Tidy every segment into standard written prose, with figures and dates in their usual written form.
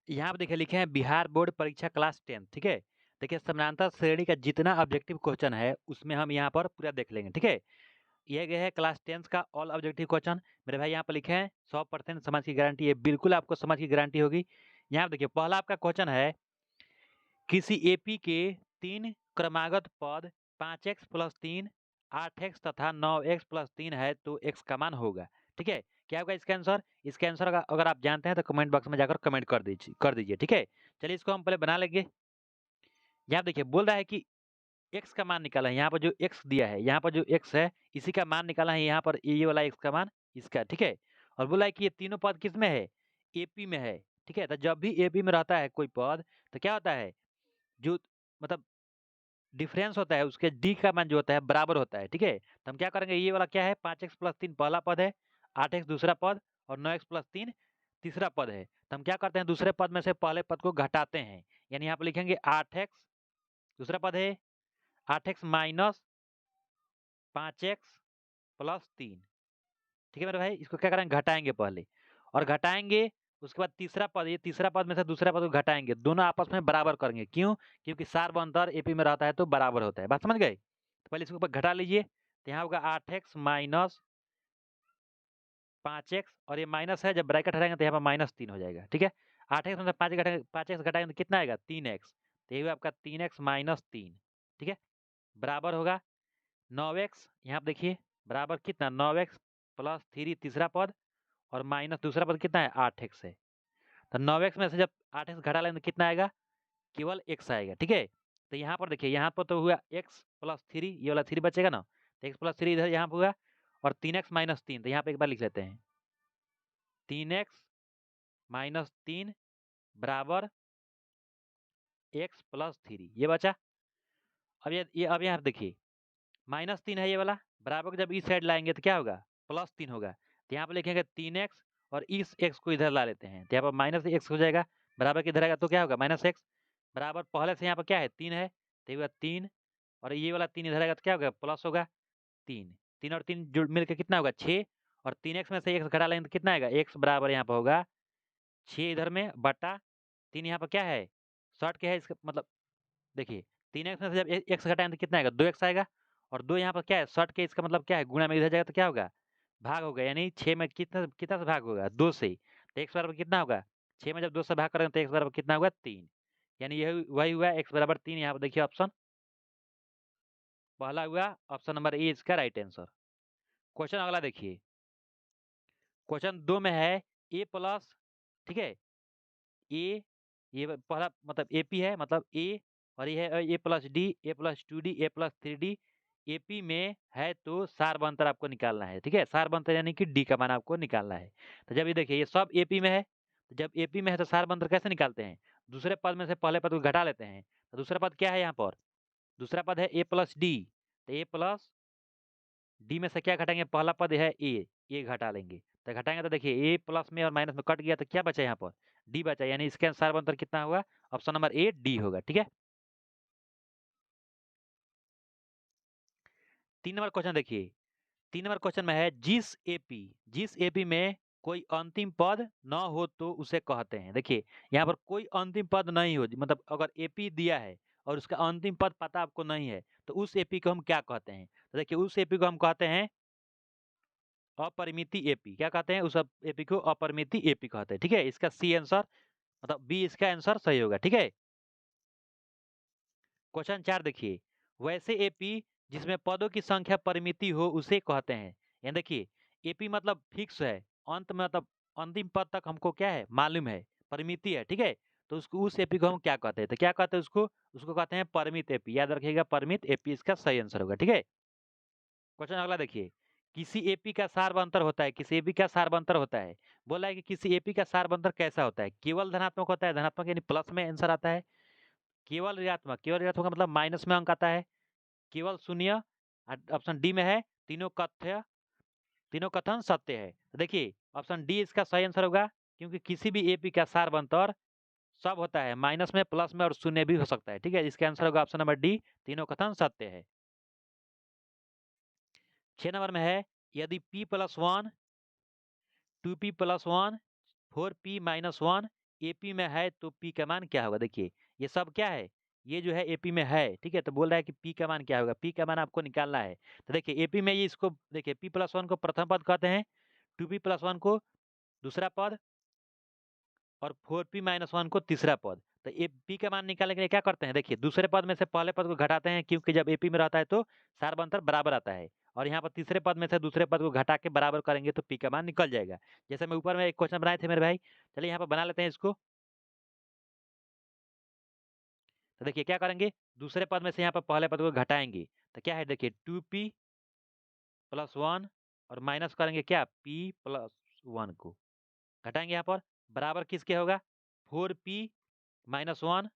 यहाँ पे देखिए लिखे हैं बिहार बोर्ड परीक्षा क्लास 10, ठीक है। देखिए समानांतर श्रेणी का जितना ऑब्जेक्टिव क्वेश्चन है उसमें हम यहाँ पर पूरा देख लेंगे, ठीक है। ये गए है क्लास 10 का ऑल ऑब्जेक्टिव क्वेश्चन। मेरे भाई यहाँ पर लिखे हैं 100% समझ की गारंटी है, बिल्कुल आपको समझ की गारंटी होगी। यहाँ पे देखिए पहला आपका क्वेश्चन है, किसी एपी के 3 क्रमागत पद 5x + 3, 8x तथा 9x + 3 है तो x का मान होगा, ठीक है। क्या होगा इसका आंसर? इसका आंसर अगर आप जानते हैं तो कमेंट बॉक्स में जाकर कमेंट कर दीजिए, ठीक है। चलिए इसको हम पहले बना लेंगे। यहाँ देखिए बोल रहा है कि x का मान निकाला है, यहाँ पर जो x दिया है, यहाँ पर जो x है इसी का मान निकाला है, यहाँ पर ये वाला x का मान इसका, ठीक है। और बोला है कि ये तीनों पद किस में है? एपी में है, ठीक है। तो जब भी एपी में रहता है कोई पद तो क्या होता है, जो मतलब डिफरेंस होता है उसके डी का मान जो होता है बराबर होता है, ठीक है। तो हम क्या करेंगे, ये वाला क्या है 5x + 3 पहला पद है, 8x दूसरा पद और 9x + 3 तीसरा पद है। तो हम क्या करते हैं, दूसरे पद में से पहले पद को घटाते हैं, यानी यहाँ पर लिखेंगे 8x, दूसरा पद है 8x - 5x + 3, ठीक है मेरे भाई। इसको क्या करेंगे, घटाएंगे पहले और घटाएंगे उसके बाद तीसरा पद, ये तीसरा पद में से दूसरा पद को घटाएंगे, दोनों आपस में बराबर करेंगे। क्यों? क्योंकि सार अंतर एपी में रहता है तो बराबर होता है। बात समझ गए? तो पहले इसके ऊपर घटा लीजिए, तो यहाँ होगा 8x - 5x और ये माइनस है, जब ब्रैकेट हटाएंगे तो यहाँ पर -3 हो जाएगा, ठीक है। 8x में से 5x घटाएंगे तो कितना आएगा 3x, तो ये हुआ आपका 3x - 3, ठीक है। बराबर होगा 9x, यहाँ पर देखिए बराबर कितना 9x + 3 तीसरा पद और माइनस दूसरा पद कितना है 8x है। तो 9x में से जब 8x घटा लेंगे तो कितना आएगा, केवल x आएगा, ठीक है। तो यहाँ पर देखिए यहाँ पर तो हुआ x + 3, ये वाला 3 बचेगा ना, तो x + 3 इधर यहाँ पर हुआ और 3x - 3, तो यहाँ पे एक बार लिख लेते हैं 3x - 3 बराबर x + 3, ये बचा। अब यहाँ देखिए -3 है ये वाला, बराबर जब इस साइड लाएंगे तो क्या होगा, +3 होगा। तो यहाँ पर लिखेंगे 3x और इस x को इधर ला लेते हैं, तो यहाँ पर -x हो जाएगा, बराबर किधर आएगा तो क्या होगा -x, बराबर पहले से यहाँ पर क्या है 3 है, तो ये होगा 3 और ये वाला 3 इधर आएगा तो क्या होगा प्लस होगा 3, 3 और 3 जुड़ मिलकर कितना होगा 6 और 3x में से x घटा लेंगे तो कितना आएगा, x बराबर यहाँ पर होगा 6 इधर में बटा 3 यहाँ पर क्या है शॉर्ट क्या है इसका मतलब, देखिए 3x में से जब x घटाएंगे तो कितना आएगा 2x आएगा और 2 यहाँ पर क्या है शॉर्ट के, इसका मतलब क्या है गुणा में इधर जाएगा तो क्या होगा भाग होगा, यानी 6 में कितना कितना से भाग होगा 2 से, तो x बराबर कितना होगा 6 में जब 2 से भाग करेंगे तो x बराबर कितना होगा 3, यानी यही वही हुआ x बराबर 3। यहाँ पर देखिए ऑप्शन पहला हुआ, ऑप्शन नंबर ए इसका राइट आंसर। क्वेश्चन अगला देखिए, क्वेश्चन 2 में है a प्लस, ठीक है ए, ये पहला मतलब एपी है मतलब ए, और ये है A plus D, A plus 2d, A plus 3d, AP में है तो सार बंतर आपको निकालना है, ठीक है। सार बंतर यानी कि डी का मान आपको निकालना है। तो जब ये देखिए ये सब एपी में है, तो जब एपी में है तो सार बंतर कैसे निकालते हैं, दूसरे पद में से पहले पद को घटा लेते हैं। तो दूसरा पद क्या है यहाँ पर, दूसरा पद है ए प्लस डी, तो ए प्लस डी में से क्या घटाएंगे, पहला पद है ए घटा लेंगे, तो घटाएंगे तो देखिए ए प्लस में और माइनस में कट गया तो क्या बचा यहाँ पर डी बचा, यानी इसके अनुसार अंतर कितना होगा, ऑप्शन नंबर ए डी होगा, ठीक है। 3 नंबर क्वेश्चन देखिए, 3 नंबर क्वेश्चन में है जिस एपी में कोई अंतिम पद न हो तो उसे कहते हैं। देखिए यहाँ पर कोई अंतिम पद नहीं हो, मतलब अगर एपी दिया है और उसका अंतिम पद पता आपको नहीं है तो उस एपी को हम क्या कहते हैं, तो देखिए उस एपी को हम कहते हैं अपरिमिति एपी। क्या कहते हैं उस एपी को, अपरिमिति एपी कहते हैं, ठीक है। इसका सी आंसर मतलब बी इसका आंसर सही होगा, ठीक है। क्वेश्चन 4 देखिए, वैसे एपी जिसमें पदों की संख्या परिमिति हो उसे कहते हैं। यानी देखिए एपी मतलब फिक्स है, अंत में मतलब अंतिम पद तक हमको क्या है मालूम है, परिमिति है, ठीक है। तो उसको उस एपी को हम क्या कहते हैं, तो क्या कहते हैं उसको, उसको कहते हैं परिमित एपी, याद रखिएगा परिमित एपी इसका सही आंसर होगा, ठीक है। क्वेश्चन अगला देखिए, किसी एपी का सारबंतर होता है, किसी एपी का सारबंतर होता है। बोला है कि किसी एपी का सारबंतर कैसा होता है, केवल धनात्मक होता है, धनात्मक यानी प्लस में आंसर आता है, केवल ऋणात्मक का मतलब माइनस में अंक आता है, केवल शून्य, ऑप्शन डी में है तीनों कथन सत्य है। तो देखिए ऑप्शन डी इसका सही आंसर होगा, क्योंकि किसी भी एपी का सारबंतर सब होता है माइनस में, प्लस में और शून्य भी हो सकता है, ठीक है। इसका आंसर होगा ऑप्शन नंबर डी, तीनों कथन सत्य है। 6 नंबर में है, यदि p + 1, 2p + 1, 4p - 1 एपी में है तो पी का मान क्या होगा। देखिए ये सब क्या है, ये जो है एपी में है, ठीक है। तो बोल रहा है कि पी का मान क्या होगा, पी का मान आपको निकालना है। तो देखिए एपी में ये इसको देखिए p+1 को प्रथम पद कहते हैं, 2p+1 को दूसरा पद और 4p-1 को तीसरा पद। तो ए पी का मान निकालने के लिए क्या करते हैं, देखिए दूसरे पद में से पहले पद को घटाते हैं, क्योंकि जब एपी में रहता है तो सार अंतर बराबर आता है, और यहाँ पर तीसरे पद में से दूसरे पद को घटा के बराबर करेंगे तो पी का मान निकल जाएगा। जैसे मैं ऊपर में एक क्वेश्चन बनाए थे मेरे भाई, चलिए यहाँ पर बना लेते हैं इसको। तो देखिए क्या करेंगे, दूसरे पद में से यहाँ पर पहले पद को घटाएंगे, तो क्या है देखिए 2p+1 और माइनस करेंगे क्या p+1 को, घटाएंगे यहाँ पर, बराबर किसके होगा 4p-1,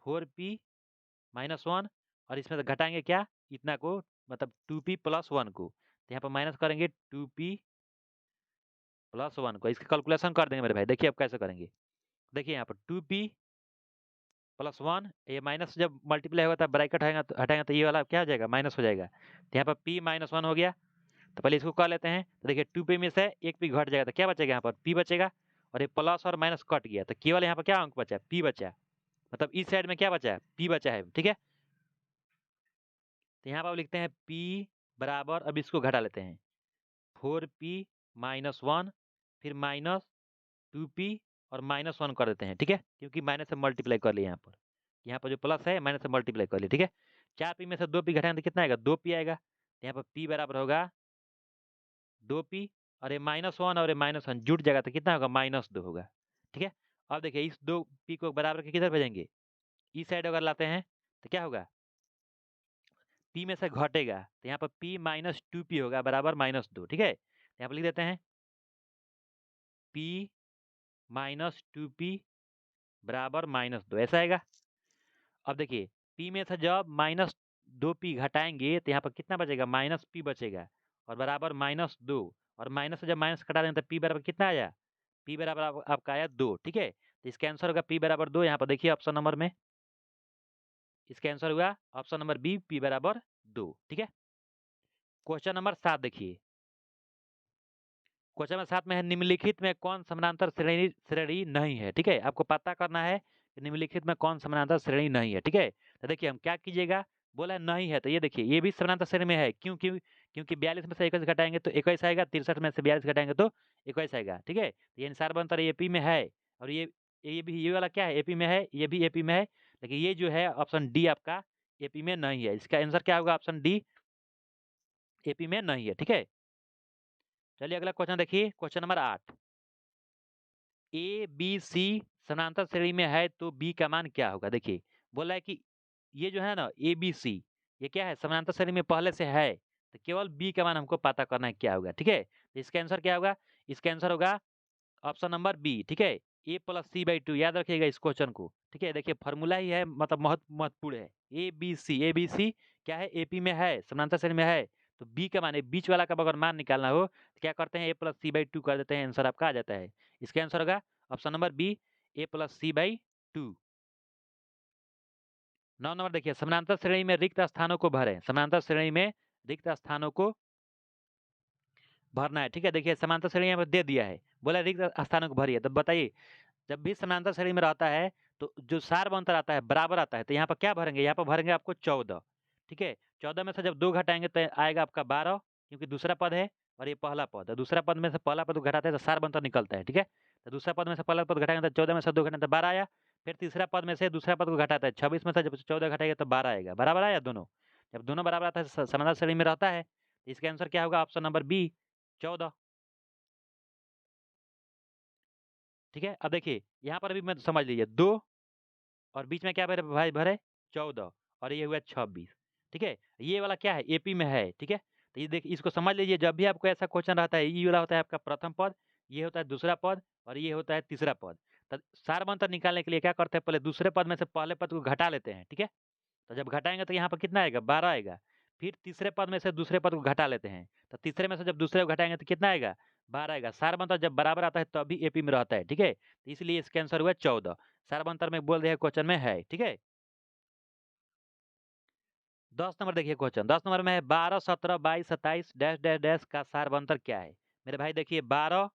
4p-1, और इसमें से घटाएंगे क्या इतना को, मतलब 2p+1 को, तो यहाँ पर माइनस करेंगे 2p+1 को। इसका कैलकुलेशन कर देंगे मेरे भाई, देखिए अब कैसे करेंगे। देखिए यहाँ पर 2p+1, ये माइनस जब मल्टीप्लाई होगा तब ब्रैकेट हटाएंगे तो ये वाला क्या हो जाएगा, माइनस हो जाएगा। तो यहाँ पर p-1 हो गया, तो पहले इसको कर लेते हैं। तो देखिए 2p में से एक p घट जाएगा तो क्या बचेगा, यहाँ पर p बचेगा, और ये प्लस और माइनस कट गया, तो केवल यहाँ पर क्या अंक बचा, p बचा, मतलब इस साइड में क्या बचा है, p बचा है, ठीक है। तो यहाँ पर लिखते हैं p बराबर, अब इसको घटा लेते हैं, 4p-1 फिर माइनस 2p और -1 कर देते हैं, ठीक है, क्योंकि माइनस से मल्टीप्लाई कर लिया यहाँ पर जो प्लस है माइनस से मल्टीप्लाई कर लिया, ठीक है। 4p में से 2p घटाएंगे तो कितना आएगा, 2p आएगा। तो यहाँ पर p बराबर होगा 2p, और ये -1 और ये -1 जुट जाएगा तो कितना होगा, -2 होगा, ठीक है। अब देखिए इस 2p को बराबर के किधर भेजेंगे, इस साइड अगर लाते हैं तो क्या होगा, p में से घटेगा, तो यहाँ पर p-2p होगा बराबर -2, ठीक है। यहाँ पर लिख देते हैं p-2p बराबर -2, ऐसा आएगा। अब देखिए p में से जब -2p घटाएंगे तो यहाँ पर कितना बचेगा, -p बचेगा, और बराबर -2, और माइनस से जब माइनस कटा देंगे तो p बराबर कितना आया, p बराबर आपका आया 2, ठीक है। तो इसका आंसर होगा p बराबर 2। यहाँ पर देखिए ऑप्शन नंबर में इसका आंसर हुआ ऑप्शन नंबर बी, p बराबर 2, ठीक है। क्वेश्चन नंबर 7 देखिए, क्वेश्चन नंबर 7 में है निम्नलिखित में कौन समानांतर श्रेणी नहीं है, ठीक है। आपको पता करना है कि निम्नलिखित में कौन समानांतर श्रेणी नहीं है, ठीक है। तो देखिए हम क्या कीजिएगा, बोला है नहीं है, तो ये देखिए ये भी समानांतर श्रेणी में है, क्यों क्यों, क्योंकि 42 में से 21 घटाएंगे तो 21 आएगा, 63 में से 42 घटाएंगे तो 21 आएगा, ठीक है। तो ये अनुसार बनता एपी में है, और ये भी, ये वाला क्या है एपी में है, ये भी एपी में है, लेकिन ये जो है ऑप्शन डी आपका एपी में नहीं है। इसका आंसर क्या होगा, ऑप्शन डी एपी में नहीं है, ठीक है। चलिए अगला क्वेश्चन देखिए, question number 8, A B C समानांतर श्रेणी में है तो बी का मान क्या होगा। देखिए बोला है कि ये जो है ना ए बी सी, ये क्या है समानांतर श्रेणी में पहले से है, तो केवल बी का मान हमको पता करना है क्या होगा, ठीक है। तो इसका आंसर क्या होगा, इसका आंसर होगा ऑप्शन नंबर बी, ठीक है, a+c/2, याद रखिएगा इस क्वेश्चन को, ठीक है। देखिए फॉर्मूला ही है, मतलब महत्वपूर्ण है, ए बी सी क्या है, एपी में है, समानांतर श्रेणी में है, तो बी का मान बीच वाला का अगर मान निकालना हो तो क्या करते हैं, a+c/2 कर देते हैं, आंसर आपका आ जाता है। इसका आंसर होगा option number B, a+c/2। 9 number देखिए, समानांतर श्रेणी में रिक्त स्थानों को भरें, समानांतर श्रेणी में रिक्त स्थानों को भरना है, ठीक है। देखिए समानांतर श्रेणी में दे दिया है, बोला रिक्त स्थानों को भरिए, तो बताइए जब भी समानांतर श्रेणी में रहता है तो जो सार अंतर आता है बराबर आता है, तो यहाँ पर क्या भरेंगे, यहाँ पर भरेंगे आपको 14, ठीक है। 14 में से जब 2 घटाएंगे तो आएगा आपका 12, क्योंकि दूसरा पद है और ये पहला पद है, दूसरा पद में से पहला पद घटाते हैं तो सार अंतर निकलता है, ठीक है। तो दूसरा पद में से पहला पद घटाएंगे तो 14 में से 2 घटाएंगे तो 12 आया, फिर तीसरा पद में से दूसरा पद को घटाता है, 26 में से जब 14 घटाएगा तो 12 आएगा, बराबर आया दोनों। जब दोनों बराबर आता है समानांतर श्रेणी में रहता है, तो इसका आंसर क्या होगा, ऑप्शन नंबर बी 14, ठीक है। अब देखिए यहाँ पर भी मैं समझ लीजिए 2 और बीच में क्या भरे भाई, भरे 14, और ये हुआ 26, ठीक है। ये वाला क्या है, एपी में है, ठीक है। तो ये देखिए इसको समझ लीजिए, जब भी आपको ऐसा क्वेश्चन रहता है, ये वाला होता है आपका प्रथम पद, ये होता है दूसरा पद, और ये होता है तीसरा पद। तो सार अंतर निकालने के लिए क्या करते हैं, पहले दूसरे पद में से पहले पद को घटा लेते हैं, ठीक है। तो जब घटाएंगे तो यहाँ पर कितना आएगा, 12 आएगा, फिर तीसरे पद में से दूसरे पद को घटा लेते हैं, तो तीसरे में से जब दूसरे को घटाएंगे तो कितना आएगा, 12 आएगा। सार अंतर जब बराबर आता है तभी एपी में रहता है, ठीक है। तो इसलिए इसका आंसर हुआ 14, सार अंतर में बोल दिया क्वेश्चन में है, ठीक है। 10 नंबर देखिए क्वेश्चन, 10 नंबर में है 12, 17, 22, 27 डैश डैश डैश का सार अंतर क्या है। मेरे भाई देखिए 12,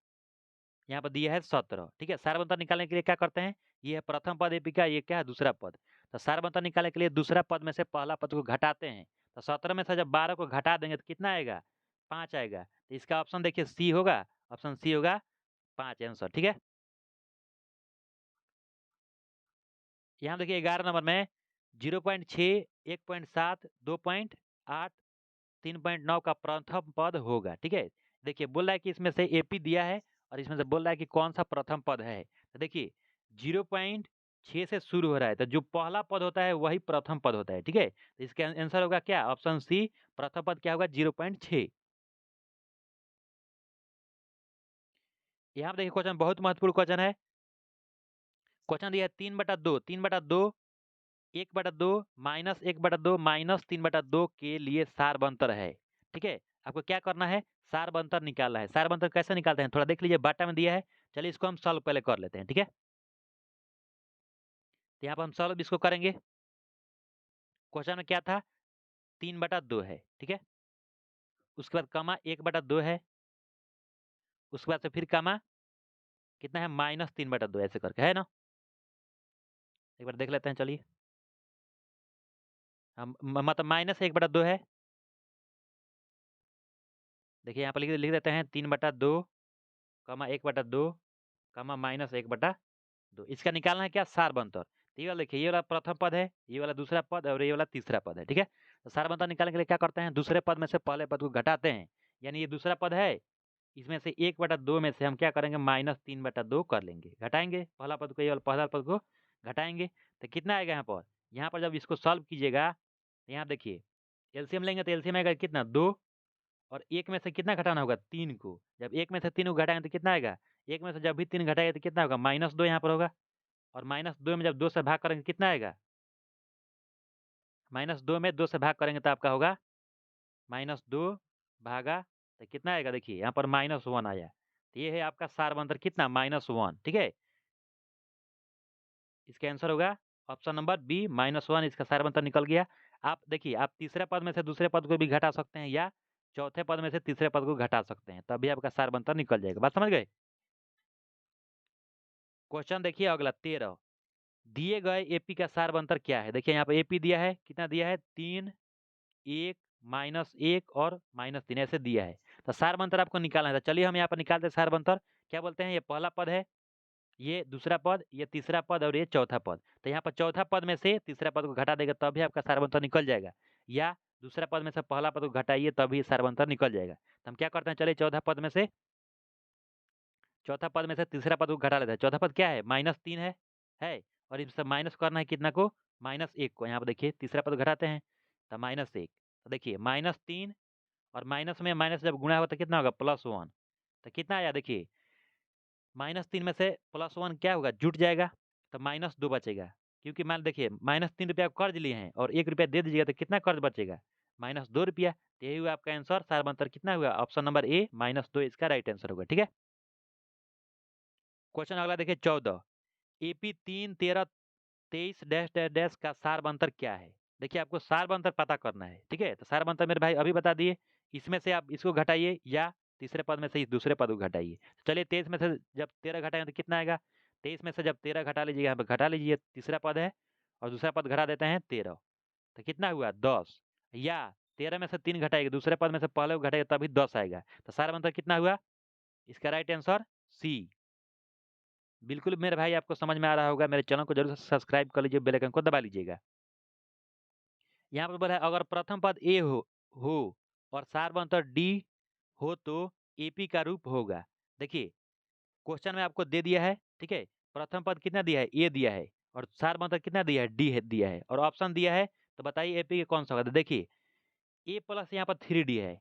यहाँ पर दिया है 17। ठीक है, सार अंतर निकालने के लिए क्या करते हैं, ये है प्रथम पद एपी का, ये क्या है दूसरा पद। तो सार अंतर निकालने के लिए दूसरा पद में से पहला पद को घटाते हैं। तो 17 में से जब 12 को घटा देंगे तो कितना आएगा, 5 आएगा। तो इसका ऑप्शन देखिए सी होगा, ऑप्शन सी होगा 5 आंसर। ठीक है, यहाँ देखिए 11 नंबर में 0.6, 1.7, 2.8, 3.9 का प्रथम पद होगा। ठीक है, देखिए बोल रहा है कि इसमें से एपी दिया है और इसमें से बोल रहा है कि कौन सा प्रथम पद है। तो देखिए 0.6 से शुरू हो रहा है, तो जो पहला पद होता है वही प्रथम पद होता है। ठीक है, तो इसका आंसर होगा क्या, ऑप्शन सी, प्रथम पद क्या होगा 0.6। यहाँ पे देखिए क्वेश्चन बहुत महत्वपूर्ण क्वेश्चन है। क्वेश्चन दिया है 3/2, 3/2, 1/2, -1/2, -3/2 के लिए सार बंतर है। ठीक है, आपको क्या करना है, सार बंतर निकालना है। सार बंतर कैसे निकालते हैं थोड़ा देख लीजिए, बाटा में दिया है। चलिए इसको हम सॉल्व पहले कर लेते हैं। ठीक है, तो यहाँ पर हम सॉल्व इसको करेंगे। क्वेश्चन में क्या था, 3/2 है। ठीक है, उसके बाद कमा 1/2 है, उसके बाद से फिर कमा कितना है, -3/2, ऐसे करके है ना। एक बार देख लेते हैं, चलिए हम मतलब -1/2 है। देखिए यहाँ पर लिख लिख देते हैं 3/2, कमा 1/2, कमा -1/2। इसका निकालना है क्या, सार बंतर। तो ये वाला देखिए, ये वाला प्रथम पद है, ये वाला दूसरा पद और ये वाला तीसरा पद है। ठीक है, तो सार बंतर निकालने के लिए क्या करते हैं, दूसरे पद में से पहले पद को घटाते हैं। यानी ये दूसरा पद है, इसमें से 1/2 में से हम क्या करेंगे, -3/2 कर लेंगे, घटाएंगे पहला पद को, ये वाला पहला पद को घटाएंगे। तो कितना आएगा यहाँ पर, जब इसको सॉल्व कीजिएगा तो यहाँ देखिए एलसीएम लेंगे तो एलसीएम आएगा कितना, 2, और एक में से कितना घटाना होगा, 3 को। जब एक में से 3 को घटाएंगे तो कितना आएगा, एक में से जब भी 3 घटाएगा तो कितना होगा, -2 यहाँ पर होगा। और -2 में जब 2 से भाग करेंगे कितना आएगा, -2 में 2 से भाग करेंगे तो आपका होगा -2 भागा, तो कितना आएगा, देखिए यहाँ पर -1 आया। तो ये है आपका सार बंतर कितना, -1। ठीक है, इसका आंसर होगा ऑप्शन नंबर बी, -1। इसका सार बंतर निकल गया। आप देखिए, आप तीसरे पद में से दूसरे पद को भी घटा सकते हैं, या चौथे पद में से तीसरे पद को घटा सकते हैं, तभी आपका सार बंतर निकल जाएगा। बात समझ गए। क्वेश्चन देखिए अगला 13, दिए गए एपी का सार बंतर क्या है। देखिए यहाँ पे एपी दिया है, कितना दिया है, 3, 1, -1 और -3 ऐसे दिया है। तो सार बंतर आपको निकालना है। तो चलिए हम यहाँ पर निकालते हैं सार बंतर। क्या बोलते हैं, ये पहला पद है, ये दूसरा पद, ये तीसरा पद और ये चौथा पद। तो यहाँ पर चौथा पद में से तीसरा पद को घटा देगा तभी आपका सार बंतर निकल जाएगा, या दूसरा पद में से पहला पद को घटाइए तभी सार बंतर निकल जाएगा। तो हम क्या करते हैं, चलिए चौथा पद में से तीसरा पद को घटा लेते हैं। चौथा पद क्या है, -3 है, और इससे माइनस करना है कितना को, -1 को। यहाँ पर देखिए तीसरा पद घटाते हैं तो -1। तो देखिए -3 और माइनस में माइनस जब गुणा होगा तो कितना होगा, +1। तो कितना आया, देखिए -3 में से +1 क्या होगा, जुट जाएगा, तो -2 बचेगा। क्योंकि मान देखिए -3 रुपया कर्ज लिए हैं और 1 रुपया दे दीजिएगा तो कितना कर्ज बचेगा, -2 रुपया। तो यही हुआ आपका आंसर, सार बंतर कितना हुआ, ऑप्शन नंबर ए, -2 इसका राइट आंसर होगा। ठीक है, क्वेश्चन अगला देखिए 14, एपी 3, 13, 23 डैश डैश डैश का सार बंतर क्या है। देखिए आपको सार बंतर पता करना है। ठीक है, तो सार बंतर मेरे भाई अभी बता दिए, इसमें से आप इसको घटाइए या तीसरे पद में से इस दूसरे पद को घटाइए। चलिए 23 में से जब 13 घटाएंगे तो कितना आएगा, 23 में से जब 13 घटा लीजिएगा, यहाँ पर घटा लीजिए, तीसरा पद है और दूसरा पद घटा देते हैं 13, तो कितना हुआ 10, या 13 में से 3 घटाएगा, दूसरे पद में से पहले को घटाएगा तभी 10 आएगा। तो सार बंतर कितना हुआ, इसका राइट आंसर सी। बिल्कुल मेरे भाई आपको समझ में आ रहा होगा, मेरे चैनल को जरूर सब्सक्राइब कर लीजिए, बेल आइकन को दबा लीजिएगा। यहाँ पर बोला है अगर प्रथम पद ए हो और सार बंतर डी हो तो एपी का रूप होगा। देखिए क्वेश्चन में आपको दे दिया है। ठीक है, प्रथम पद कितना दिया है, ए दिया है, और सार बंतर कितना दिया है, डी दिया है, और ऑप्शन दिया है। तो बताइए एपी के कौन सा होगा। तो देखिए ए प्लस यहाँ पर 3D है,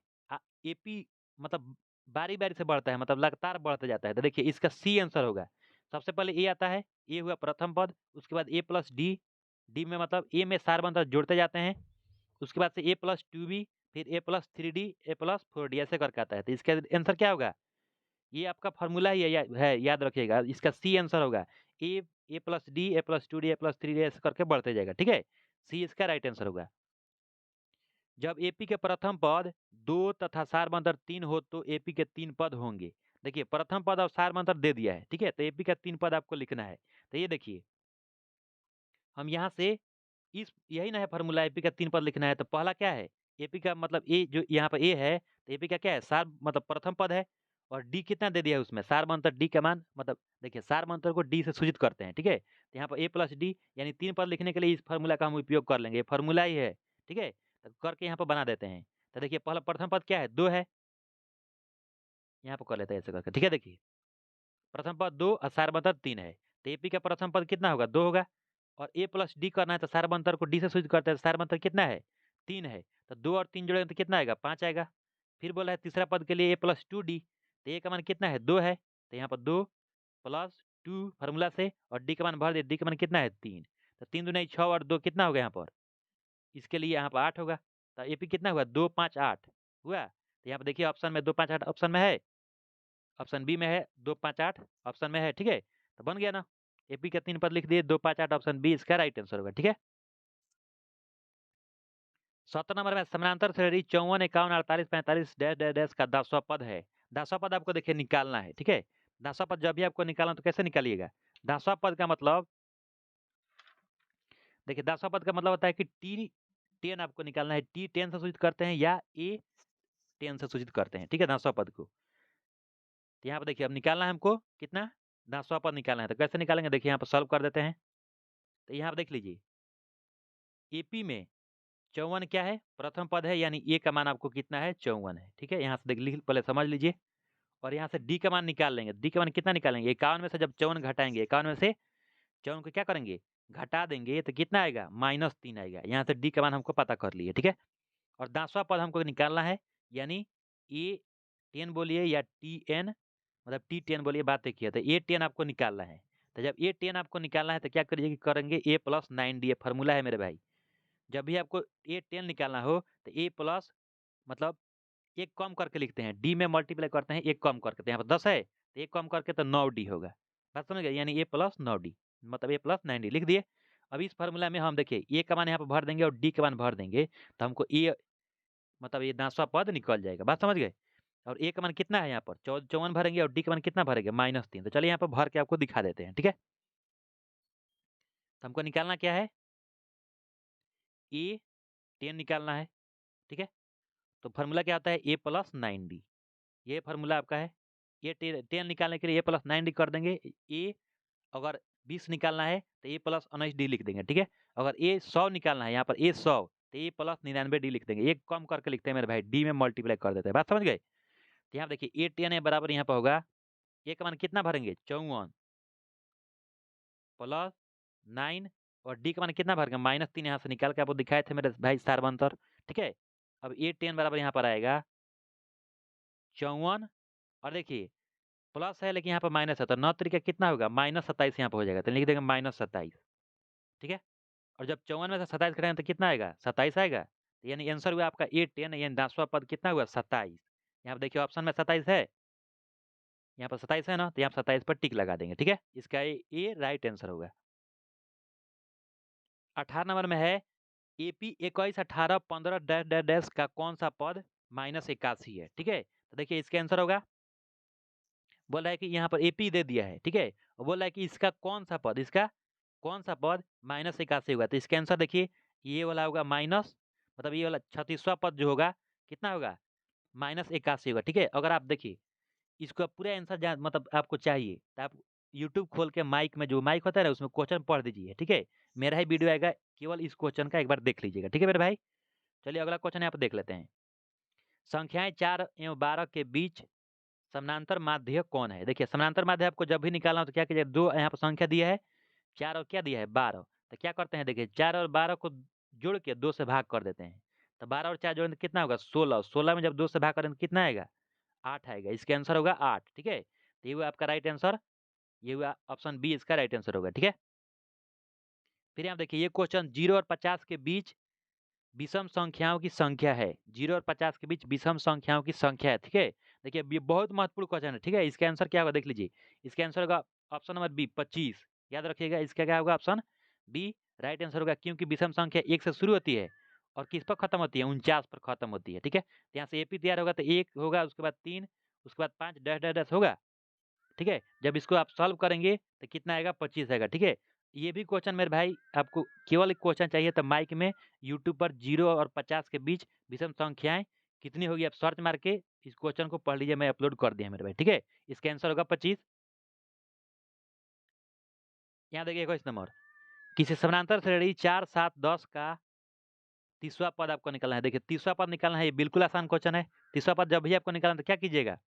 एपी मतलब बारी बारी से बढ़ता है, मतलब लगातार बढ़ते जाता है। तो देखिए इसका सी आंसर होगा। सबसे पहले ए आता है, ए हुआ प्रथम पद, उसके बाद ए प्लस डी, डी में मतलब ए में सार बंतर जोड़ते जाते हैं, उसके बाद से a+2b, फिर a+3d, a+4d ऐसे करके आता है। तो इसका आंसर क्या होगा, ये आपका फॉर्मूला ही है, याद रखिएगा। इसका सी आंसर होगा, a+d, a+2d, a+3d ऐसे करके बढ़ते जाएगा। ठीक है, सी इसका राइट आंसर होगा। जब एपी के प्रथम पद 2 तथा सार बंतर 3 हो तो एपी के 3 पद होंगे। देखिए प्रथम पद और सार मंत्र दे दिया है, ठीक है। तो एपी का 3 पद आपको लिखना है। तो ये देखिए हम यहाँ से इस यही ना है फॉर्मूला, एपी का 3 पद लिखना है। तो पहला क्या है, एपी का मतलब ए, जो यहाँ पर ए है, तो एपी का क्या है, सार मतलब प्रथम पद है। और डी कितना दे दिया है उसमें, सार मंत्र डी का मान, मतलब देखिए सार मंत्र को डी से सूचित करते हैं, ठीक है। तो यहाँ पर ए प्लस डी यानी 3 पद लिखने के लिए इस फॉर्मूला का हम उपयोग कर लेंगे, फॉर्मूला ही है, ठीक है। तो करके यहाँ पर बना देते हैं। तो देखिए पहला प्रथम पद क्या है, 2 है, यहाँ पर कर लेते हैं ऐसे करके, ठीक है। देखिए प्रथम पद 2 और सार मंत्र 3 है। तो एपी का प्रथम पद कितना होगा, 2 होगा। और ए प्लस डी करना है तो सार मंत्र को डी से सूचित करते हैं, सार मंत्र कितना है, 3 है। तो 2 और 3 जोड़ेंगे तो कितना आएगा, 5 आएगा। फिर बोला है तीसरा पद के लिए ए प्लस 2 डी, तो ए का मान कितना है, 2 है। तो यहाँ पर 2 प्लस 2 फार्मूला से, और डी का मान भर दिया, डी का मान कितना है, 3। तो 3 दूनी 6 और 2 कितना होगा यहाँ पर, इसके लिए यहाँ पर 8 होगा। तो एपी कितना हुआ, 2 5 8 हुआ। तो यहाँ पर देखिए ऑप्शन में 2 5 8 ऑप्शन में है, ऑप्शन बी में है 2 5 8 ऑप्शन में है, ठीक है। तो बन गया ना, एपी का 3 पद लिख दिए, 2 5 8 ऑप्शन बी इसका राइट आंसर होगा, ठीक है। 17 नंबर में समानांतर श्रेणी 54 51 48 45 डैश डैश डैश का 10वां पद है। 10वां पद आपको देखिए निकालना है, ठीक है। 10वां पद जब भी आपको निकालना तो कैसे निकालिएगा, 10वां पद का मतलब देखिए 10वां पद का मतलब होता है कि टी 10 आपको निकालना है, टी 10 से सूचित करते हैं या ए 10 से सूचित करते हैं, ठीक है, 10वां पद को। तो यहाँ पर देखिए अब निकालना है हमको कितना, 10वां पद निकालना है। तो कैसे निकालेंगे, देखिए यहाँ पर सॉल्व कर देते हैं। तो यहाँ पर देख लीजिए एपी में 54 क्या है, प्रथम पद है, यानी ए का मान आपको कितना है, 54 है, ठीक है। यहाँ से देख लिख पहले समझ लीजिए। और यहाँ से डी का मान निकाल लेंगे, डी का मान कितना निकालेंगे, 51 में से जब 54 घटाएंगे, 51 में से 54 को क्या करेंगे, घटा देंगे, तो कितना आएगा, -3 आएगा। यहाँ से डी का मान हमको पता कर लिए, ठीक है। और 10वां पद हमको निकालना है, यानी ए 10 बोलिए या टी एन, मतलब टी 10 बोलिए, बात एक ही है। तो ए 10 आपको निकालना है। तो जब ए 10 आपको निकालना है तो क्या करिए कि करेंगे ए प्लस 9 डी, ये फॉर्मूला है मेरे भाई। जब भी आपको ए 10 निकालना हो तो ए प्लस मतलब एक कम करके लिखते हैं, डी में मल्टीप्लाई करते हैं, एक कम करके। तो यहाँ पर 10 है तो एक कम करके तो 9 डी होगा, बात समझ गए, यानी ए प्लस 9 डी, मतलब ए प्लस 9 डी लिख दिए। अब इस फार्मूला में हम देखिए ए का मान यहाँ पर भर देंगे और डी का मान भर देंगे, तो हमको ए मतलब ये 10वां पद निकल जाएगा, बात समझ गए। और ए का मान कितना है यहाँ पर, 54 भरेंगे, और डी का मान कितना भरेंगे, -3। तो चलिए यहाँ पर भर के आपको दिखा देते हैं, ठीक है। तो हमको निकालना क्या है, ए 10 निकालना है, ठीक है। तो फार्मूला क्या होता है, ए प्लस 9 डी, ये फार्मूला आपका है। ये 10 निकालने के लिए ए प्लस 9 डी कर देंगे। ए अगर 20 निकालना है तो ए प्लस 19 डी लिख देंगे, ठीक है। अगर ए 100 निकालना है, यहाँ पर ए 100, तो ए प्लस 99 डी लिख देंगे, एक कम करके लिखते हैं मेरे भाई, डी में मल्टीप्लाई कर देते हैं, बात समझ गए। तो यहाँ देखिए ए 10 है बराबर यहाँ पर होगा, ए का मान कितना भरेंगे, 54 प्लस 9, और डी का मान कितना भरेंगे, -3। यहाँ से निकाल के आपको दिखाए थे मेरे भाई सारबंतर, ठीक है। अब ए 10 बराबर यहाँ पर आएगा 54, और देखिए प्लस है लेकिन यहाँ पर माइनस है, तो 9 तरीका कितना होगा, -27 यहाँ पर हो जाएगा, तो लिख देंगे -27, ठीक है। और जब 54 में से 27 करेंगे तो कितना आएगा, 27 आएगा। तो यानी आंसर हुआ आपका ए 10, यानी 10वां पद कितना हुआ, 27। यहाँ पर देखिए ऑप्शन में 27 है, यहाँ पर 27 है ना, तो यहाँ पर 27 पर टिक लगा देंगे, ठीक है। इसका ए राइट आंसर होगा। 18 नंबर में है एपी 21 18 15 डैश डैश डैश का कौन सा पद -81 है, ठीक है। तो देखिए इसका आंसर होगा, बोल रहा है कि यहाँ पर एपी दे दिया है, ठीक है। और बोल रहा है कि इसका कौन सा पद, इसका कौन सा पद -81 होगा। तो इसका आंसर देखिए ये वाला होगा माइनस, मतलब ये वाला 36वां पद जो होगा कितना होगा, -81 होगा, ठीक है। अगर आप देखिए इसको पूरा आंसर मतलब आपको चाहिए तो आप यूट्यूब खोल के माइक में, जो माइक होता है ना, उसमें क्वेश्चन पढ़ दीजिए, ठीक है। मेरा ही वीडियो आएगा, केवल इस क्वेश्चन का एक बार देख लीजिएगा, ठीक है मेरे भाई। चलिए अगला क्वेश्चन यहाँ पर देख लेते हैं। संख्याएं 4 एवं 12 के बीच समानांतर माध्य कौन है। देखिए समानांतर माध्य आपको जब भी निकालना हो तो क्या कीजिए, दो यहाँ पर संख्या दिया है, 4 और क्या दिया है, 12। तो क्या करते हैं, देखिए 4 और 12 को जोड़ के 2 से भाग कर देते हैं। तो 12 और 4 जोड़ेंगे तो कितना होगा, 16। 16 में जब 2 से भाग करेंगे तो कितना आएगा, 8 आएगा। इसका आंसर होगा 8, ठीक है। तो ये हुआ आपका राइट आंसर, ये हुआ ऑप्शन बी इसका राइट आंसर होगा, ठीक है। फिर यहाँ देखिए ये क्वेश्चन 0 और 50 के बीच विषम संख्याओं की संख्या है, 0 और 50 के बीच विषम संख्याओं की संख्या है, ठीक है। देखिए ये बहुत महत्वपूर्ण क्वेश्चन है, ठीक है। इसका आंसर क्या होगा, देख लीजिए। इसका आंसर होगा ऑप्शन नंबर बी 25, याद रखिएगा। इसका क्या होगा, ऑप्शन बी राइट आंसर होगा, क्योंकि विषम संख्या 1 से शुरू होती है और किस पर खत्म होती है, 49 पर खत्म होती है, ठीक है। तो यहाँ से एपी तैयार होगा, तो 1 होगा, उसके बाद 3, उसके बाद 5 डैश डैश डैश होगा, ठीक है। जब इसको आप सॉल्व करेंगे तो कितना आएगा, 25 आएगा, ठीक है। ये भी क्वेश्चन मेरे भाई आपको केवल एक क्वेश्चन चाहिए तो माइक में यूट्यूब पर 0 और 50 के बीच विषम संख्याएं कितनी होगी आप सर्च मार के इस क्वेश्चन को पढ़ लीजिए, मैं अपलोड कर दिया मेरे भाई, ठीक है। इसका आंसर होगा 25। यहाँ देखिए 21 नंबर, किसी समानांतर श्रेणी 4 7 10 का तीसरा पद आपको निकालना है। देखिए तीसरा पद निकालना है, ये बिल्कुल आसान क्वेश्चन है। तीसरा पद जब भी आपको निकालना है तो क्या कीजिएगा,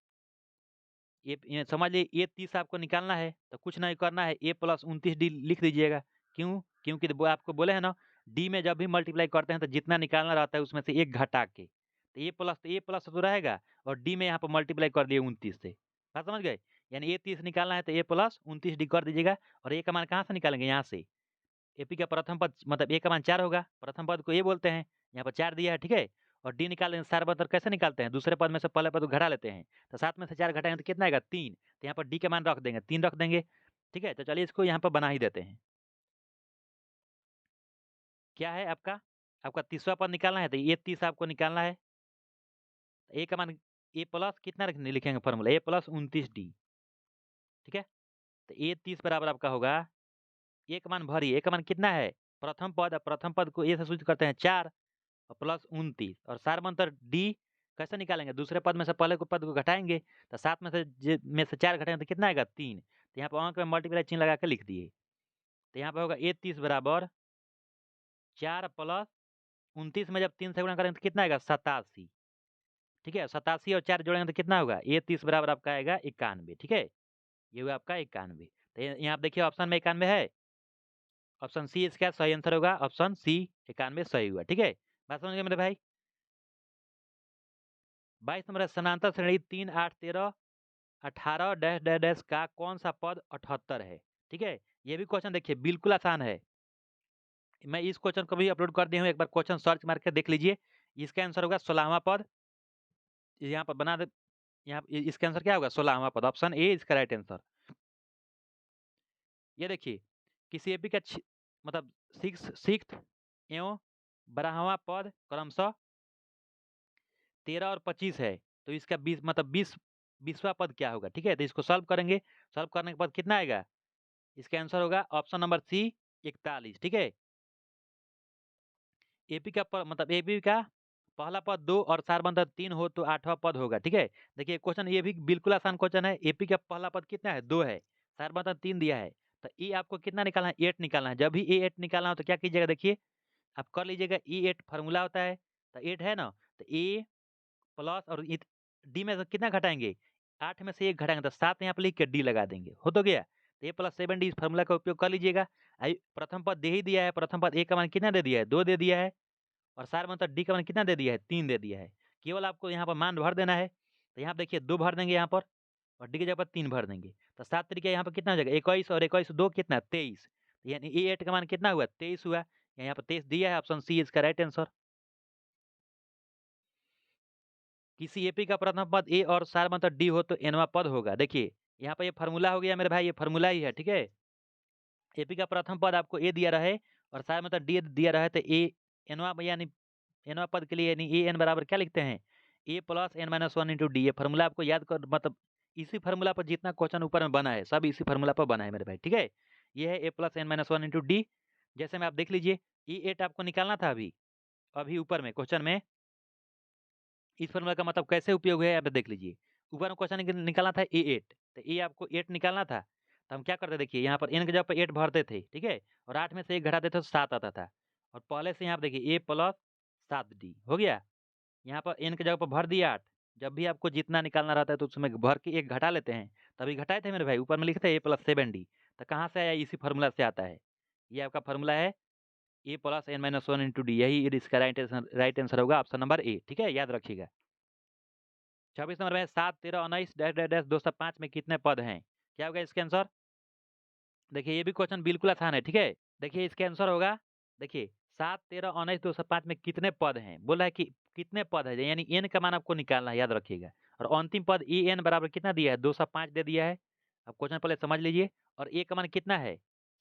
ये समझ लीजिए ए 30 आपको निकालना है तो कुछ नहीं करना है, ए प्लस 29D लिख दीजिएगा। क्यों, क्योंकि वो आपको बोले हैं ना, डी में जब भी मल्टीप्लाई करते हैं तो जितना निकालना रहता है उसमें से एक घटा के, तो ए प्लस तो रहेगा, और डी में यहाँ पर मल्टीप्लाई कर दिए 29 से। बात समझ गए, यानी ए 30 निकालना है तो ए प्लस 29D कर दीजिएगा। और ए का मान कहाँ से निकालेंगे, यहाँ से। एपी का प्रथम पद मतलब ए का मान 4 होगा, प्रथम पद को ए बोलते हैं, यहाँ पर 4 दिया है, ठीक है। और डी निकालेंगे, सार पद कैसे निकालते हैं, दूसरे पद में से पहले पद को घटा लेते हैं, तो 7 में से 4 घटाएंगे तो कितना आएगा, 3। तो यहाँ पर डी का मान रख देंगे, 3 रख देंगे, ठीक है। तो चलिए इसको यहाँ पर बना ही देते हैं। क्या है आपका, आपका तीसरा पद निकालना है तो ये 30 आपको निकालना है। ए का मान ए प्लस कितना लिखेंगे फॉर्मूला, ए प्लस 29D, ठीक है। तो ए 30 बराबर आपका होगा, ए का मान भरिए, ए का मान कितना है, प्रथम पद, प्रथम पद को ए से सूचित करते हैं 4 और प्लस 29, और सारमंतर डी कैसे निकालेंगे, दूसरे पद में से पहले को पद को घटाएंगे, तो 7 में से 4 घटाएंगे तो कितना आएगा, 3। तो यहाँ पर अंक में मल्टीप्लाई चिन्ह लगा के लिख दिए। तो यहाँ पर होगा ए 30 बराबर 4 प्लस 29 में जब 3 से गुणा करेंगे तो कितना आएगा, 87, ठीक है। 87 और 4 जोड़ेंगे तो कितना होगा, ए 30 बराबर आपका आएगा 91, ठीक है। ये हुआ आपका 91। तो यहाँ आप देखिए ऑप्शन में 91 है, ऑप्शन सी इसका सही आंसर होगा, ऑप्शन सी 91 सही हुआ, ठीक है। बात समझ गए मेरे भाई। 22 नंबर है, समानांतर श्रेणी 3 8 13 18 डैश डैश डैश का कौन सा पद 78 है, ठीक है। ये भी क्वेश्चन देखिए बिल्कुल आसान है, मैं इस क्वेश्चन को भी अपलोड कर दिया हूँ, एक बार क्वेश्चन सर्च मार के देख लीजिए। इसका आंसर होगा 16वां पद, यहाँ पर बना दे, यहाँ इसका आंसर क्या होगा, 16वां पद, ऑप्शन ए इसका राइट आंसर। ये देखिए किसी एपी का मतलब सिक्स एवं 12वां पद क्रमशः 13 और 25 है, तो इसका 20 मतलब 20वां पद क्या होगा, ठीक है। तो इसको सॉल्व करेंगे, सॉल्व करने के बाद कितना आएगा, इसका आंसर होगा ऑप्शन नंबर सी 41, ठीक है। एपी का मतलब एपी का पहला पद 2 और सारबंधर 3 हो तो 8वां पद होगा, ठीक है। देखिए क्वेश्चन ये भी बिल्कुल आसान क्वेश्चन है, एपी का पहला पद कितना है, 2 है, सारबंधर 3 दिया है, तो ए आपको कितना निकालना है, 8 निकालना है। जब भी ए 8 निकालना हो तो क्या कीजिएगा, देखिए आप कर लीजिएगा, ई 8 फार्मूला होता है, तो 8 है ना, तो ए प्लस और डी में से कितना घटाएंगे, 8 में से 1 घटाएंगे तो 7 यहाँ पर लिख के डी लगा देंगे, हो तो गया। तो ए प्लस 7D इस फार्मूला का उपयोग कर लीजिएगा। प्रथम पद दे ही दिया है, प्रथम पद ए का मान कितना दे दिया है, 2 दे दिया है, और सार मतलब डी का मान कितना दे दिया है, 3 दे दिया है। केवल आपको यहाँ पर मान भर देना है, तो यहाँ देखिए 2 भर देंगे यहाँ पर, और डी की जगह पर 3 भर देंगे, तो 7 तरीके यहाँ पर कितना हो जाएगा, 21 और 21 2 कितना, 23। यानी ए 8 का मान कितना हुआ, 23 हुआ, यहाँ पर 23 दिया है, ऑप्शन सी इसका राइट आंसर। किसी एपी का प्रथम पद ए और सार मतलब डी हो तो एनवा पद होगा। देखिए यहाँ पर ये फार्मूला हो गया मेरे भाई, ये फार्मूला ही है, ठीक है। एपी का प्रथम पद आपको ए दिया रहे और सार मतलब डी दिया रहे, तो ए एनवा यानी एनवा पद के लिए यानी ए एन बराबर क्या लिखते हैं, A plus N minus 1 into D. ये फार्मूला आपको याद कर, मतलब इसी फार्मूला पर जितना क्वेश्चन ऊपर में बना है सब इसी फार्मूला पर बना है मेरे भाई, ठीक है। ये है A plus N minus 1 into D. जैसे में आप देख लीजिए ई 8 आपको निकालना था, अभी अभी ऊपर में क्वेश्चन में इस फॉर्मूला का मतलब कैसे उपयोग है, आप देख लीजिए। ऊपर में क्वेश्चन निकालना था ए 8, तो ए आपको 8 निकालना था, तो हम क्या करते, देखिए यहाँ पर एन के जगह पर 8 भरते थे, ठीक है, और 8 में से 1 घटाते थे तो 7 आता था, और पहले से यहाँ पर देखिए ए प्लस 7D हो गया। यहाँ पर एन के जगह पर भर दिया 8, जब भी आपको जितना निकालना रहता है तो उसमें भर के 1 घटा लेते हैं, तभी घटाए थे मेरे भाई, ऊपर में लिखते हैं ए प्लस 7D, तो कहाँ से आया, इसी फार्मूला से आता है। ये आपका फार्मूला है A plus N minus 1 into D, यही इसका राइट आंसर होगा, ऑप्शन नंबर ए, ठीक है, याद रखिएगा। 26 नंबर में 7 13 19 डैश डैश डैश 205 में कितने पद हैं, क्या होगा इसका आंसर। देखिए ये भी क्वेश्चन बिल्कुल आसान है, ठीक है। देखिए इसका आंसर होगा, देखिए 7 13 19 205 में कितने पद हैं, बोला है कि कितने पद है, यानी एन का मान आपको निकालना है, याद रखिएगा। और अंतिम पद ई एन बराबर कितना दिया है, 205 दे दिया है। अब क्वेश्चन पहले समझ लीजिए। और ए का मान कितना है,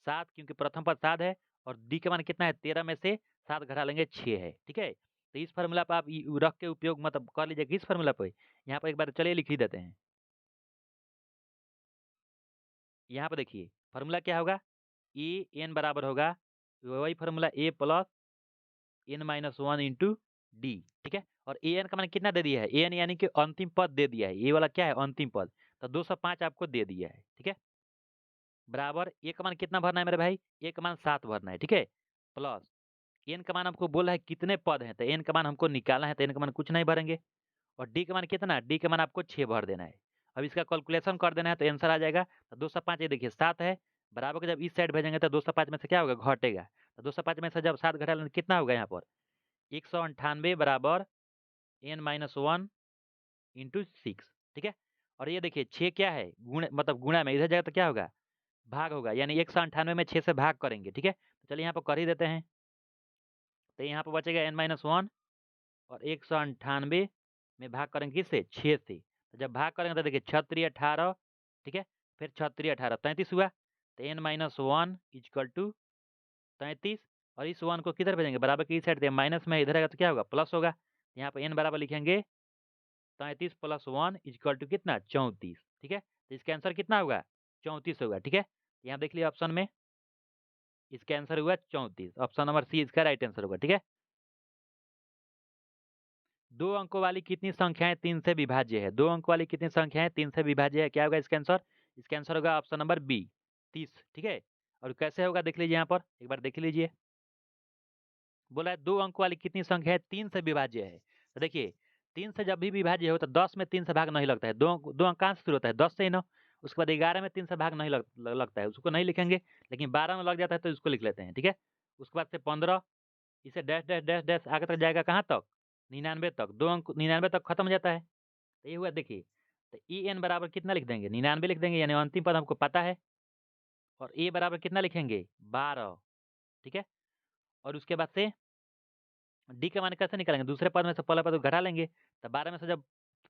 7, क्योंकि प्रथम पद 7 है, और डी का मान कितना है, 13 में से 7 घटा लेंगे 6 है, ठीक है। तो इस फार्मूला पर आप रख के उपयोग मतलब कर लीजिए, किस फार्मूला पर, यहाँ पर एक बार चलिए लिख ही देते हैं। यहाँ पर देखिए फार्मूला क्या होगा, ए एन बराबर होगा वही formula A plus N minus one into D, ठीक है। और ए एन का मान कितना दे दिया है, ए एन यानी कि अंतिम पद दे दिया है, ये वाला क्या है अंतिम पद, तो 205 आपको दे दिया है, ठीक है। बराबर ए का मान कितना भरना है मेरे भाई, ए का मान 7 भरना है, ठीक है। प्लस एन का मान हमको बोला है कितने पद हैं, तो एन का मान हमको निकालना है, तो एन का मान कुछ नहीं भरेंगे। और डी का मान कितना, डी का मान आपको 6 भर देना है। अब इसका कैलकुलेशन कर देना है तो आंसर आ जाएगा। तो 205 ये देखिए 7 है, बराबर के जब इस साइड भेजेंगे तो 205 में से क्या होगा, घटेगा। तो 205 में से जब 7 घटा लेंगे कितना होगा यहाँ पर 198 बराबर एन माइनस वन इंटू 6, ठीक है। और ये देखिए 6 क्या है गुण, मतलब गुणा में, इधर जाएगा तो क्या होगा भाग होगा, यानी 198 में 6 से भाग करेंगे, ठीक है। तो चलिए यहाँ पर कर ही देते हैं। तो यहाँ पर बचेगा एन माइनस वन, और 198 में भाग करेंगे किससे, 6 से। तो जब भाग करेंगे तो देखिए 6×3 = 18, ठीक है। फिर 6×3 = 18, 33 हुआ। तो n minus one equal to 33, और इस वन को किधर भेजेंगे, बराबर की साइड से, माइनस में इधर आएगा तो क्या होगा प्लस होगा। यहाँ पर एन बराबर लिखेंगे 33 + 1 इजकल टू कितना 34, ठीक है। तो इसका आंसर कितना होगा 34 होगा, ठीक है। यहाँ देख लिया ऑप्शन में, इसका आंसर हुआ 34, ऑप्शन नंबर सी इसका राइट आंसर होगा, ठीक है। 2 अंकों वाली कितनी संख्याएं 3 से विभाज्य है, 2 अंक वाली कितनी संख्याएं 3 से विभाज्य है, क्या होगा इसका आंसर, इसका आंसर होगा ऑप्शन नंबर बी 30, ठीक है। और कैसे होगा देख लीजिए, यहाँ पर एक बार देख लीजिए, बोला है 2 अंक वाली कितनी संख्या है 3 से विभाज्य है। तो देखिए 3 से जब भी विभाज्य हो तो 10 में 3 से भाग नहीं लगता है, दो अंक कहाँ से शुरू होता है 10 से ही ना। उसके बाद 11 में 3 से भाग नहीं लगता है, उसको नहीं लिखेंगे। लेकिन 12 में लग जाता है तो इसको लिख लेते हैं, ठीक है। उसके बाद से 15, इसे डैश डैश डैश डैश आगे तक जाएगा कहाँ तक 99 तक, 2 अंक 99 तक खत्म हो जाता है। तो ये हुआ देखिए, तो ई एन बराबर कितना लिख देंगे 99 लिख देंगे, यानी अंतिम पद हमको पता है। और ए बराबर कितना लिखेंगे 12, ठीक है। और उसके बाद से डी का मान कैसे निकालेंगे, दूसरे पद में से पहला पद को घटा लेंगे। तो 12 में से जब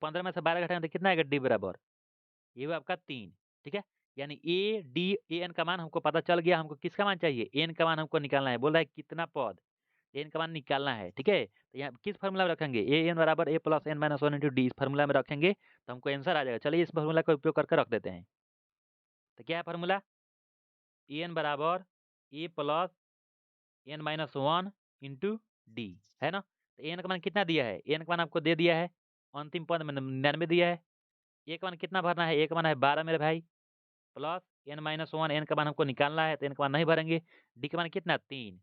15 में से 12 घटाएंगे तो कितना आएगा डी बराबर, ये हुआ आपका 3, ठीक है। यानी ए डी ए एन का मान हमको पता चल गया। हमको किसका मान चाहिए, एन का मान हमको निकालना है, बोल रहा है कितना पद, एन का मान निकालना है, ठीक है। तो यहाँ किस फार्मूला में रखेंगे, ए एन बराबर A plus N minus one into D, इस फार्मूला में रखेंगे तो हमको आंसर आ जाएगा। चलिए इस फार्मूला का उपयोग करके रख देते हैं। तो क्या है फार्मूला, ए एन बराबर A plus N minus one into D, है ना। तो एन का मान कितना दिया है, एन का मान आपको दे दिया है, अंतिम पद में 99 दिया है। ए का मान कितना भरना है, ए का मान है 12 मेरे भाई, plus N minus one, n का मान हमको निकालना है तो एन का मान नहीं भरेंगे। डी का मान कितना 3।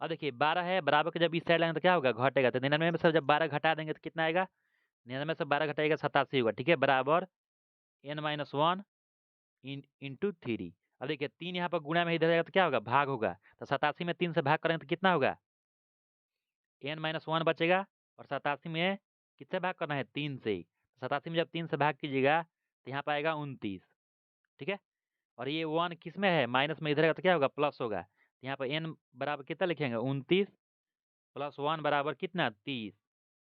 अब देखिए 12 है, बराबर के जब इस साइड लाएंगे तो क्या होगा घटेगा। तो 99 में से जब 12 घटा देंगे तो कितना आएगा, 99 से 12 घटाएगा 87 होगा, ठीक है। बराबर एन माइनस वन इंटू 3। अब देखिए 3 यहाँ पर गुणा में इधर जाएगा तो क्या होगा भाग होगा। तो 87 में 3 से भाग करेंगे तो कितना होगा एन माइनस वन बचेगा। और 87 में किससे भाग करना है 3 से, 87 में जब 3 से भाग कीजिएगा तो यहाँ पर आएगा 29, ठीक है। और ये 1 किस में है माइनस में, इधर आएगा तो क्या होगा प्लस होगा। तो यहाँ पर एन बराबर कितना लिखेंगे 29 प्लस 1 बराबर कितना 30,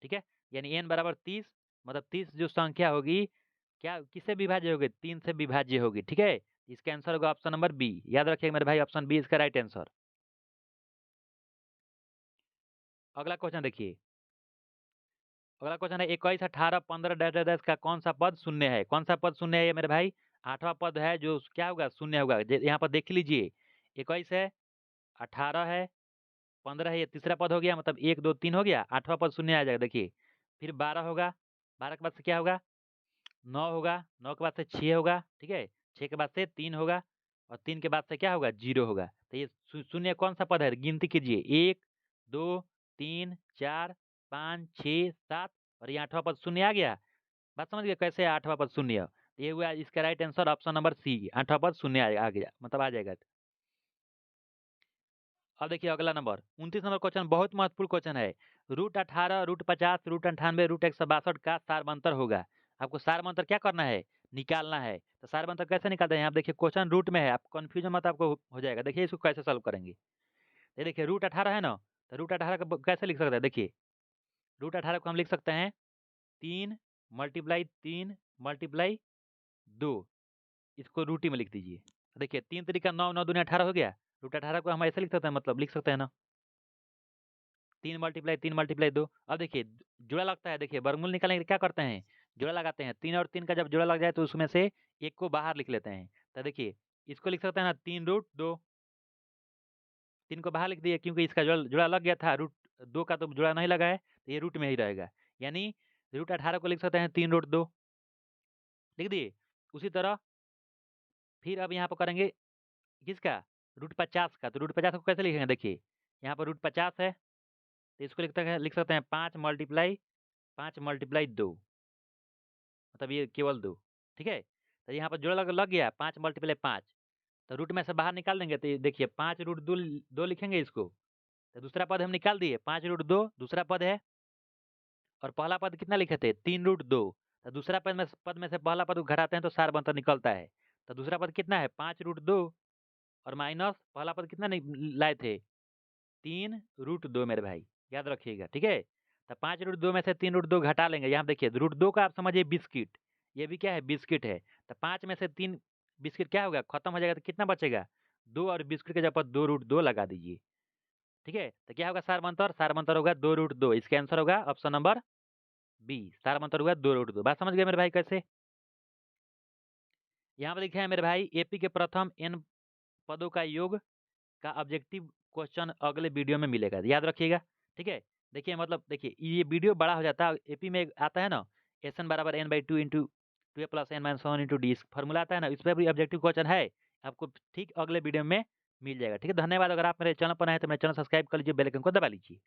ठीक है। यानी एन बराबर 30, मतलब 30 जो संख्या होगी क्या किससे विभाज्य होगी 3 से विभाज्य होगी, ठीक है। इसका आंसर होगा ऑप्शन नंबर बी, याद रखिएगा मेरे भाई ऑप्शन बी इसका राइट आंसर। अगला क्वेश्चन देखिए, अगला क्वेश्चन है 21 18 15 डैश डैश डैश का कौन सा पद शून्य है, कौन सा पद शून्य है ये मेरे भाई, 8वां पद है जो क्या होगा शून्य होगा। यहाँ पर देख लीजिए 21 है, 18 है, 15 है, ये तीसरा पद हो गया, मतलब 1 2 3 हो गया, 8वां पद शून्य आ जाएगा देखिए। फिर 12 होगा, 12 के बाद से क्या होगा 9 होगा, 9 के बाद से 6 होगा, ठीक है। 6 के बाद से 3 होगा, और 3 के बाद से क्या होगा 0 होगा। तो ये शून्य कौन सा पद है, गिनती कीजिए 1 2 3 4 5 6 7, और ये 8वां पद शून्य आ गया। बात समझ गए कैसे 8वां पद शून्य, तो ये हुआ इसका right answer option number C, 8वां पद शून्य आ गया, मतलब आ जाएगा। अब देखिए अगला नंबर 29 नंबर क्वेश्चन बहुत महत्वपूर्ण क्वेश्चन है। √18 √50 √98 √162 का सारमंतर होगा। आपको सारमंतर क्या करना है निकालना है। तो सारमंतर कैसे निकालते हैं, आप देखिए क्वेश्चन रूट में है, आप कंफ्यूजन मत आपको हो जाएगा। देखिए इसको कैसे सॉल्व करेंगे, ये देखिए √18 है ना, तो √18 का कैसे लिख सकते हैं, देखिए √18 को हम लिख सकते हैं 3 × 3 × 2, इसको रूटी में लिख दीजिए। देखिए 3 तरीका 9 9 दूनी 18 हो गया। √18 को हम ऐसे लिख सकते हैं, मतलब लिख सकते हैं ना 3 × 3 × 2। अब देखिए जोड़ा लगता है, देखिए वर्गमूल निकालने के लिए क्या करते हैं जोड़ा लगाते हैं, 3 और 3 का जब जोड़ा लग जाए तो उसमें से एक को बाहर लिख लेते हैं। तो देखिए इसको लिख सकते हैं ना 3√2, 3 को बाहर लिख दिए क्योंकि इसका जुड़ा लग गया था, √2 का तो जुड़ा नहीं लगा है, तो ये रूट में ही रहेगा, यानी √18 को लिख सकते हैं 3√2, लिख दिए। उसी तरह फिर अब यहाँ पर करेंगे किसका, √50 का, तो √50 को कैसे लिखेंगे, देखिए यहाँ पर √50 है, तो इसको लिख सकते हैं 5 × 2, मतलब ये केवल 2, ठीक है। तो यहाँ पर जोड़ा लग गया 5 × 5, तो रूट में से बाहर निकाल देंगे, तो ये देखिए 5√2 लिखेंगे इसको, तो दूसरा पद हम निकाल दिए 5√2 दूसरा पद है, और पहला पद कितना लिखे थे 3√2, तो दूसरा पद में से पहला पद को घटाते हैं तो सार बनता निकलता है, तो दूसरा पद कितना है 5√2 और माइनस पहला पद कितना लाए थे 3√2 मेरे भाई, याद रखिएगा, ठीक है। तो 5√2 में से 3√2 घटा लेंगे, यहाँ देखिए √2 का आप समझिए बिस्किट, ये भी क्या है बिस्किट है, तो 5 में से 3 बिस्किट क्या होगा खत्म हो जाएगा, तो कितना बचेगा 2, और बिस्किट के जगह पर 2√2 लगा दीजिए, ठीक है। तो क्या होगा सार मंतर होगा 2√2, इसका आंसर होगा ऑप्शन नंबर बी, सार मंतर होगा 2√2। बात समझ गए मेरे भाई कैसे। यहाँ पर लिखे हैं मेरे भाई एपी के प्रथम n पदों का योग का ऑब्जेक्टिव क्वेश्चन अगले वीडियो में मिलेगा, याद रखिएगा, ठीक है। देखिए मतलब देखिए ये वीडियो बड़ा हो जाता है, एपी में आता है ना SN = n/2 × 2a + n-1 × d formula आता है ना, इस पर भी ऑब्जेक्टिव क्वेश्चन है, आपको ठीक अगले वीडियो में मिल जाएगा, ठीक है। धन्यवाद। अगर आप मेरे चैनल पर आए तो मेरे चैनल सब्सक्राइब कर लीजिए, बेल आइकन को दबा लीजिए।